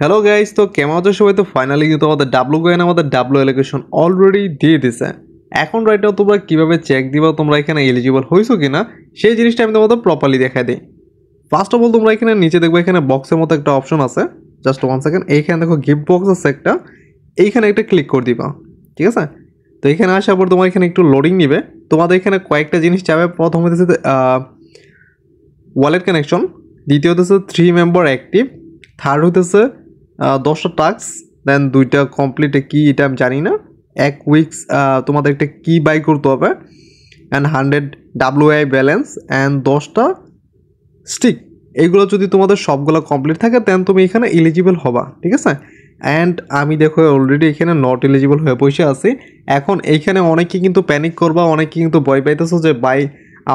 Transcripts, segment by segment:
Hello guys, তো কেমন আছো সবাই? তো ফাইনালি কিন্তু আমাদের ডাব্লু কয়েন আমাদের ডাব্লু এলোকেশন অলরেডি দিয়ে দিছে। এখন রাইট নাও তোমরা কিভাবে চেক দিবা তোমরা এখানে এলিজিবল হইছো কিনা সেই জিনিসটা আমি তোমাদের প্রপারলি দেখাই দিই। ফার্স্ট অফ অল তোমরা এখানে নিচে দেখবে এখানে বক্সের মতো একটা অপশন আছে, জাস্ট 1 সেকেন্ড। এইখানে দেখো গিফট বক্স আছে একটা, এইখানে একটা ক্লিক করে দিবা, ঠিক আছে? তো এখানে আসার পর তোমার এখানে একটু লোডিং নিবে। তোমাদের এখানে কয়েকটা জিনিস চাবে। প্রথম হচ্ছে ওয়ালেট কানেকশন, দ্বিতীয় হচ্ছে 3 মেম্বার অ্যাক্টিভ, থার্ড হতেছে 10টা টাস্ক, দেন 2টা কমপ্লিটে কি এটা আমি জানি না, 1 উইকস তোমাদের একটা কি বাই করতে হবে, অ্যান্ড 100 WI ব্যালেন্স অ্যান্ড 10টা স্টিক। এইগুলো যদি তোমাদের সবগুলো কমপ্লিট থাকে দেন তুমি এখানে এলিজিবল হবা, ঠিক আছে? অ্যান্ড আমি দেখো অলরেডি এখানে নট এলিজিবল হয়ে বসে আছি। এখন এইখানে অনেকে কিন্তু প্যানিক করবা, অনেকে কিন্তু ভয় পাইতেছো যে ভাই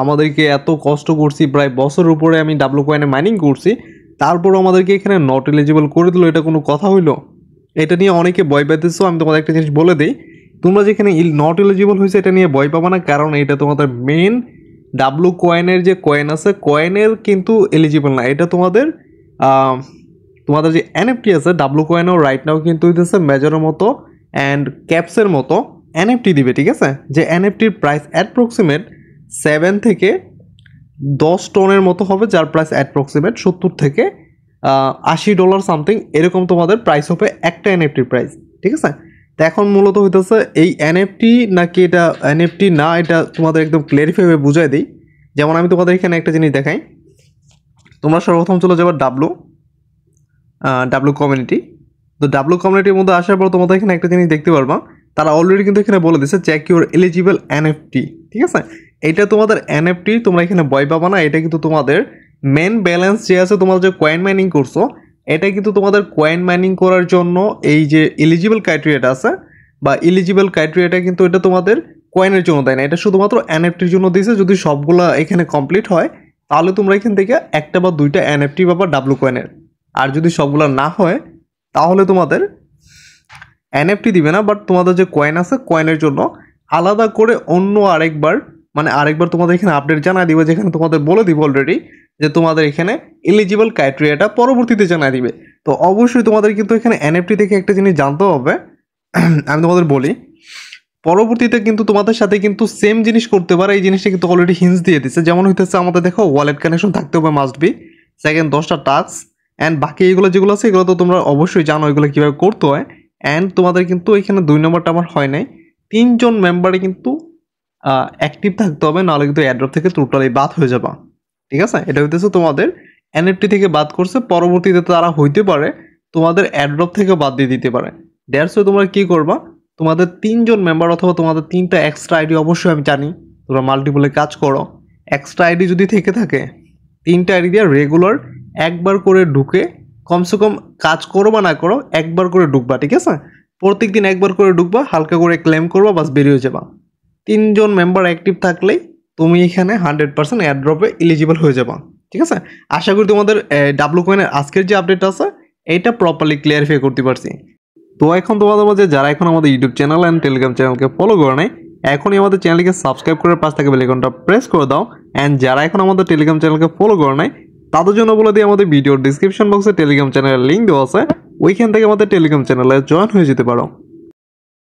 আমাদেরকে এত কষ্ট করছি, প্রায় বছর উপরে আমি ডাব্লু কয়েনে মাইনিং করছি, তারপরও আমাদেরকে এখানে নট এলিজিবল করে দিল, এটা কোনো কথা হইলো? এটা নিয়ে অনেকে ভয় পাইতেছো। আমি তোমাদের একটা জিনিস বলে দিই, তোমরা যেখানে নট এলিজিবল হয়েছে এটা নিয়ে ভয় পাবা না, কারণ এটা তোমাদের মেন ডাব্লু কয়েনের যে কয়েন আছে কয়েনের কিন্তু এলিজিবল না। এটা তোমাদের তোমাদের যে এনএফটি আছে ডাব্লু কয়েনও রাইট নাও কিন্তু হইতেছে মেজরের মতো অ্যান্ড ক্যাপসের মতো এনএফটি দিবে, ঠিক আছে? যে এনএফটির প্রাইস অ্যাপ্রক্সিমেট 7 থেকে 10 টনের মতো হবে, যার প্রাইস অ্যাপ্রক্সিমেট $70 থেকে $80 সামথিং, এরকম তোমাদের প্রাইস হবে একটা এনএফটির প্রাইস, ঠিক আছে? তো এখন মূলত হইতেছে এই এনএফটি নাকি এটা এনএফটি না, এটা তোমাদের একদম ক্লিয়ারিফাই হয়ে বুঝাই দিই। যেমন আমি তোমাদের এখানে একটা জিনিস দেখাই। তোমরা সর্বপ্রথম চলে যাবে ডাব্লু কমিউনিটি। তো ডাব্লু কমিউনিটির মধ্যে আসার পর তোমাদের এখানে একটা জিনিস দেখতে পারবা, তারা অলরেডি কিন্তু এখানে বলে দিচ্ছে চেক ইউর এলিজিবল এনএফটি, ঠিক আছে? এটা তোমাদের এনএফটি, তোমরা এখানে ভয় পাবা না। এটা কিন্তু তোমাদের মেন ব্যালেন্স যে আছে, তোমরা যে কয়েন মাইনিং করছো, এটা কিন্তু তোমাদের কয়েন মাইনিং করার জন্য এই যে এলিজিবল ক্রাইটেরিয়াটা আছে বা এলিজিবল ক্রাইটেরিয়াটা কিন্তু এটা তোমাদের কয়েনের জন্য দেয় না, এটা শুধুমাত্র এনএফটির জন্য দিয়েছে। যদি সবগুলা এখানে কমপ্লিট হয় তাহলে তোমরা এখান থেকে একটা বা দুইটা এনএফটি পাবা ডাব্লু কয়েনের। আর যদি সবগুলো না হয় তাহলে তোমাদের এনএফটি দিবে না, বাট তোমাদের যে কয়েন আছে কয়েনের জন্য আলাদা করে অন্য আরেকবার তোমাদের এখানে আপডেট জানা দিবে, যেখানে তোমাদের বলে দিব অলরেডি যে তোমাদের এখানে এলিজিবল ক্রাইটেরিয়াটা পরবর্তীতে জানা দিবে। তো অবশ্যই তোমাদের কিন্তু এখানে এনএফটি থেকে একটা জিনিস জানতে হবে। আমি তোমাদের বলি, পরবর্তীতে কিন্তু তোমাদের সাথে কিন্তু সেম জিনিস করতে পারে, এই জিনিসটা কিন্তু অলরেডি হিন্টস দিয়ে দিচ্ছে। যেমন হইতেছে আমাদের দেখো ওয়ালেট কানেকশন থাকতে হবে মাস্ট বি, সেকেন্ড 10টা টাস্ক, অ্যান্ড বাকি এগুলো যেগুলো আছে এগুলো তো তোমরা অবশ্যই জানো এগুলো কীভাবে করতে হয়। অ্যান্ড তোমাদের কিন্তু এখানে 2 নম্বরটা আমার হয় নাই, 3 জন মেম্বারে কিন্তু অ্যাক্টিভ থাকতে হবে, নাহলে কিন্তু এয়ারড্রপ থেকে টোটালি বাদ হয়ে যাবা, ঠিক আছে? এটা হইতেছে তোমাদের এনএফটি থেকে বাদ করছে, পরবর্তীতে তারা হইতে পারে তোমাদের এয়ারড্রপ থেকে বাদ দিয়ে দিতে পারে। দ্যাটস ওয়াই তোমরা কী করবা, তোমাদের 3 জন মেম্বার অথবা তোমাদের 3টা এক্সট্রা আইডি, অবশ্যই আমি জানি তোমরা মাল্টিপলে কাজ করো, এক্সট্রা আইডি যদি থেকে থাকে 3টা আইডি দিয়ে রেগুলার একবার করে ঢুকে কমসে কম কাজ করো বা না করো একবার করে ঢুকবা, ঠিক আছে? প্রত্যেক দিন একবার করে ঢুকবা, হালকা করে ক্লেম করবা, বাস বেরিয়ে যাবা। 3 জন মেম্বার অ্যাক্টিভ থাকলেই তুমি এখানে 100% এয়ারড্রপে এলিজিবল হয়ে যাবা, ঠিক আছে? আশা করি তোমাদের ডাব্লু কয়েনের আজকের যে আপডেট আছে এইটা প্রপারলি ক্লিয়ারিফাই করতে পারছি। তো এখন তোমাদের মাঝে যারা এখন আমাদের ইউটিউব চ্যানেল অ্যান্ড টেলিগ্রাম চ্যানেলকে ফলো করে নাই, এখনই আমাদের চ্যানেলকে সাবস্ক্রাইব করে পাশ থেকে বেল আইকনটা প্রেস করে দাও। অ্যান্ড যারা এখন আমাদের টেলিগ্রাম চ্যানেলকে ফলো করে নাই তাদের জন্য বলে দিই, আমাদের ভিডিওর ডিসক্রিপশন বক্সে টেলিগ্রাম চ্যানেলের লিঙ্ক দেওয়া আছে, ওইখান থেকে আমাদের টেলিগ্রাম চ্যানেলে জয়েন হয়ে যেতে পারো।